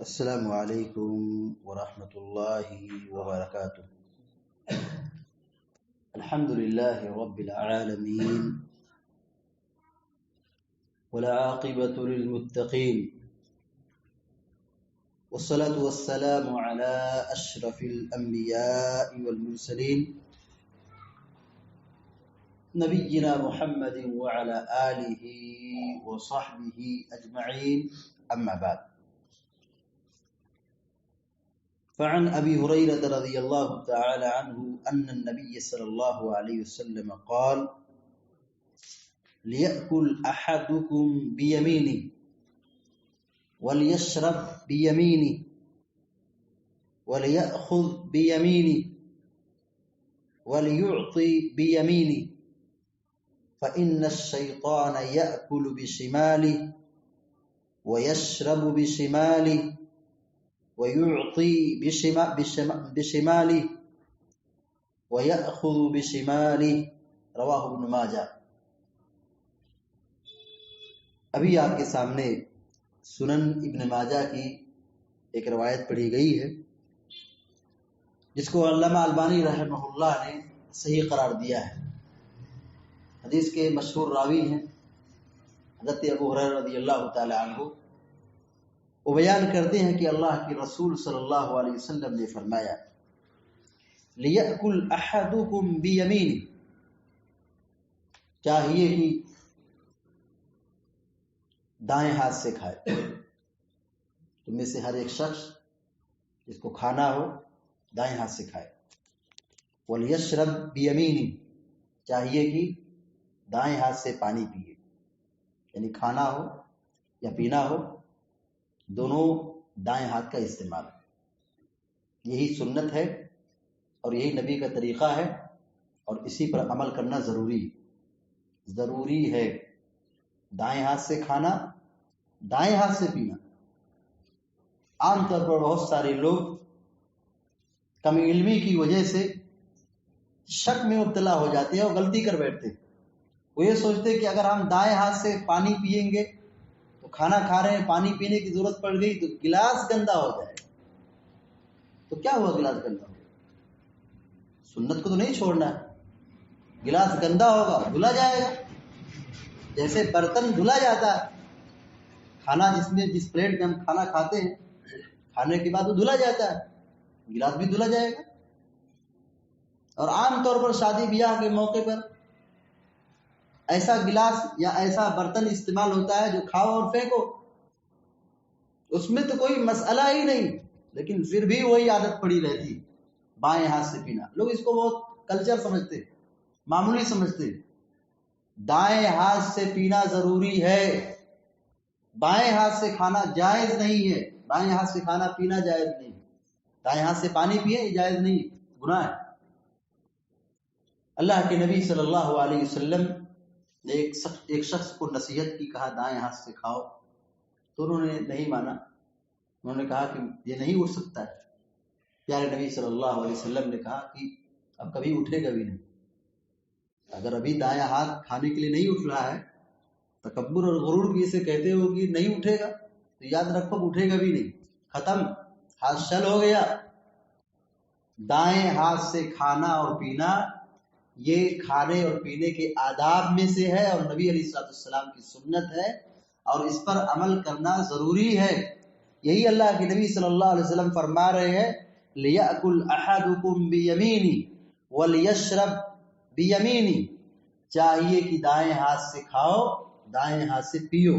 السلام عليكم ورحمة الله وبركاته. الحمد لله رب العالمين والعاقبة للمتقين والصلاة والسلام على أشرف الأنبياء والمرسلين نبينا محمد وعلى آله وصحبه أجمعين، أما بعد. فعن أبي هريرة رضي الله تعالى عنه أن النبي صلى الله عليه وسلم قال: ليأكل أحدكم بيمينه وليشرب بيمينه وليأخذ بيمينه وليعطي بيمينه فإن الشيطان يأكل بشماله ويشرب بشماله ويعطي بشماله ويأخذ بشماله. رواہ ابن ماجہ. ابھی آپ کے سامنے سنن ابن ماجہ کی ایک روایت پڑھی گئی ہے جس کو علامہ البانی رحمہ اللہ نے صحیح قرار دیا ہے. حدیث کے مشہور راوی ہیں حضرت ابو ہریرہ رضی اللہ تعالی عنہ. وہ بیان کرتے ہیں کہ اللہ کے رسول صلی اللہ علیہ وسلم نے فرمایا: لِيَأْكُلْ أَحَدُكُمْ بِيَمِينِهِ، چاہیے کہ دائیں ہاتھ سے کھائے. تم میں سے ہر ایک شخص جس کو کھانا ہو دائیں ہاتھ سے کھائے. وَلْيَشْرَبْ بِيَمِينِهِ، چاہیے کہ دائیں ہاتھ سے پانی پیے. یعنی کھانا ہو یا پینا ہو دونوں دائیں ہاتھ کا استعمال. یہی سنت ہے اور یہی نبی کا طریقہ ہے اور اسی پر عمل کرنا ضروری ہے. دائیں ہاتھ سے کھانا، دائیں ہاتھ سے پینا. عام طور پر بہت سارے لوگ کم علمی کی وجہ سے شک میں مبتلا ہو جاتے ہیں اور غلطی کر بیٹھتے ہیں. وہ یہ سوچتے ہیں کہ اگر ہم دائیں ہاتھ سے پانی پیئیں گے تو کھانا کھا رہے ہیں، پانی پینے کی ضرورت پڑ گئی تو گلاس گندا ہو جائے. تو کیا ہوا گلاس گندا ہو گیا؟ سنت کو تو نہیں چھوڑنا ہے. گلاس گندا ہوگا دھلا جائے گا، جیسے برتن دھلا جاتا ہے. کھانا جس پلیٹ میں ہم کھانا کھاتے ہیں کھانے کے بعد وہ دھلا جاتا ہے، گلاس بھی دھلا جائے گا. اور عام طور پر شادی بیاہ کے موقع پر ایسا گلاس یا ایسا برتن استعمال ہوتا ہے جو کھاؤ اور پھینکو. اس میں تو کوئی مسئلہ ہی نہیں، لیکن پھر بھی وہی عادت پڑی رہتی بائیں ہاتھ سے پینا. لوگ اس کو بہت کلچر سمجھتے، معمولی سمجھتے. دائیں ہاتھ سے پینا ضروری ہے، بائیں ہاتھ سے کھانا جائز نہیں ہے. بائیں ہاتھ سے کھانا پینا جائز نہیں. دائیں ہاتھ سے پانی پیے یہ جائز نہیں، گناہ ہے. اللہ کے نبی صلی اللہ علیہ وسلم نے ایک شخص کو نصیحت کی، کہا دائیں ہاتھ سے کھاؤ، تو انہوں نے نہیں مانا. انہوں نے کہا کہ یہ نہیں اٹھ سکتا ہے. پیارے نبی صلی اللہ علیہ وسلم نے کہا کہ اب کبھی اٹھے گا بھی نہیں. اگر ابھی دائیں ہاتھ کھانے کے لیے نہیں اٹھ رہا ہے، تکبر اور غرور بھی اسے کہتے ہو کہ نہیں اٹھے گا، تو یاد رکھو اٹھے گا بھی نہیں. ختم، ہاتھ شل ہو گیا. دائیں ہاتھ سے کھانا اور پینا یہ کھانے اور پینے کے آداب میں سے ہے اور نبی علیہ السلام کی سنت ہے اور اس پر عمل کرنا ضروری ہے. یہی اللہ کے نبی صلی اللہ علیہ وسلم فرما رہے ہیں: لِيَأْكُلْ أَحَدُكُمْ بِيَمِينِهِ وَلْيَشْرَبْ بِيَمِينِهِ، چاہیے کہ دائیں ہاتھ سے کھاؤ دائیں ہاتھ سے پیو.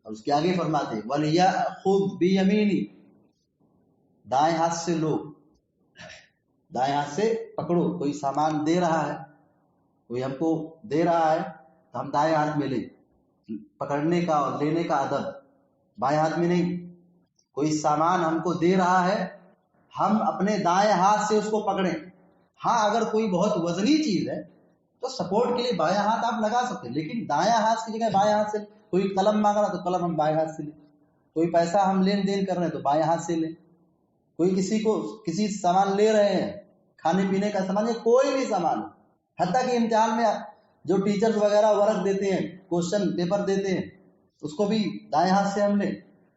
اور اس کے آگے فرماتے ہیں وَلْيَأْخُذْ بِيَمِينِهِ، دائیں ہاتھ سے لو، دائیں ہاتھ سے پکڑو. کوئی سامان دے رہا ہے، کوئی ہم کو دے رہا ہے تو ہم دائیں ہاتھ میں لیں. پکڑنے کا اور لینے کا ادب بائیں ہاتھ میں نہیں. کوئی سامان ہم کو دے رہا ہے ہم اپنے دائیں ہاتھ سے اس کو پکڑیں. ہاں اگر کوئی بہت وزنی چیز ہے تو سپورٹ کے لیے بائیں ہاتھ آپ لگا سکتے ہیں، لیکن دائیں ہاتھ کی جگہ بائیں ہاتھ سے. کوئی قلم مانگ رہا تو قلم ہم بائیں ہاتھ سے لیں. کوئی پیسہ ہم لین دین کر رہے ہیں تو بائیں ہاتھ سے لیں. کوئی کسی سامان لے رہے ہیں، کھانے پینے کا سامان یا کوئی بھی سامان، حتیٰ کہ امتحان میں جو ٹیچرز وغیرہ ورق دیتے ہیں، کوشچن پیپر دیتے ہیں، اس کو بھی دائیں ہاتھ سے ہم لیں.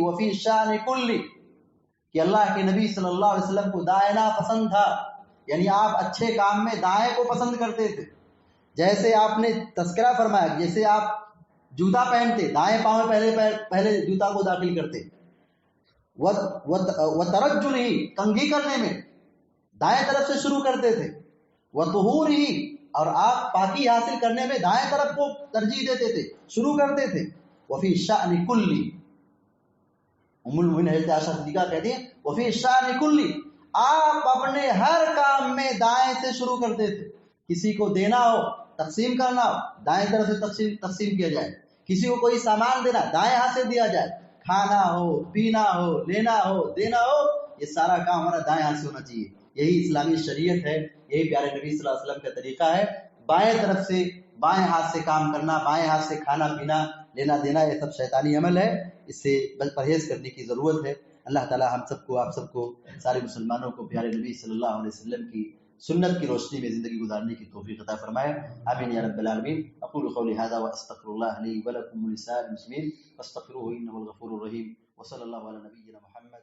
وفي الشأن كل، کہ اللہ کے نبی صلی اللہ علیہ وسلم کو دائنا پسند تھا، یعنی آپ اچھے کام میں دائیں کو پسند کرتے تھے. جیسے آپ نے تذکرہ فرمایا، جیسے آپ جوتا پہنتے دائیں پاؤں میں پہلے جوتا کو داخل کرتے، وترجل ہی کنگھی کرنے میں دائیں طرف سے شروع کرتے تھے، وطہور ہی اور آپ پاکی حاصل کرنے میں دائیں طرف کو ترجیح دیتے تھے، شروع کرتے تھے. وفی الشأن کلی، ام المؤمنین حضرت عائشہ صدیقہ کہتی ہیں وفی الشأن کلی، آپ اپنے ہر کام میں دائیں سے شروع کرتے تھے. کسی کو دینا ہو، تقسیم کرنا ہو، دائیں طرف سے تقسیم کیا جائے. کسی کو کوئی سامان دینا، دائیں ہاتھ سے دیا جائے. کھانا ہو، پینا ہو، لینا ہو، دینا ہو، یہ سارا کام ہمارا دائیں ہاتھ سے ہونا چاہیے. یہی اسلامی شریعت ہے، یہی پیارے نبی صلی اللہ علیہ وسلم کا طریقہ ہے. بائیں طرف سے بائیں ہاتھ سے کام کرنا، بائیں ہاتھ سے کھانا پینا، لینا دینا، یہ سب شیطانی عمل ہے، اس سے پرہیز کرنے کی ضرورت ہے. اللہ تعالی ہم سب کو، آپ سب کو، سارے مسلمانوں کو پیارے نبی صلی اللہ علیہ وسلم کی سنت کی روشنی میں زندگی گزارنے کی توفیق عطا فرمائے. آمین یا رب العالمین. اقول قولی هذا واستغفر الله لي ولكم ولسائر المسلمين فاستغفروه انه الغفور الرحيم. وصلى الله على نبينا محمد.